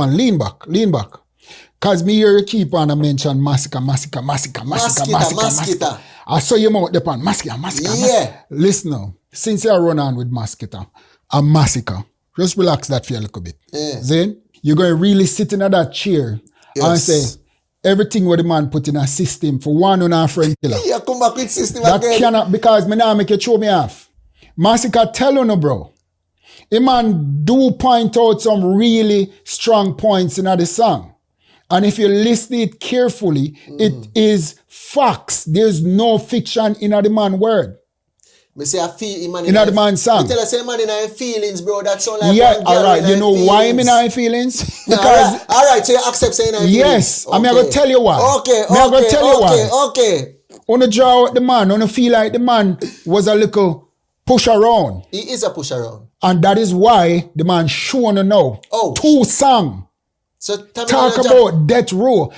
man, lean back. Cause me hear you keep on a mention Masika. I saw your mouth upon Masika. Yeah. Listen now, since you run on with Masika and Masika, just relax that for a little bit. Yeah. Then you're going to really sit in that chair and say, everything what the man put in a system for one on our friend killer. Yeah, come back with system that again. Cannot, because me now make you show me off. Masika tell you no, bro. A man do point out some really strong points in the song. And if you listen it carefully, it is facts. There's no fiction in the man word. Me say I feel him in the man song. You tell us, man, in our feelings, bro. That sound like yeah, all right. You know why I'm in our feelings? Because all right. So you accept saying our feelings. Yes, okay. I'm going to tell you why. Okay. I'm going to tell you why. Okay. On the draw out the man, on the feel like the man was a little push around. He is a push around, and that is why the man showing now. 2 songs. So talk about death row.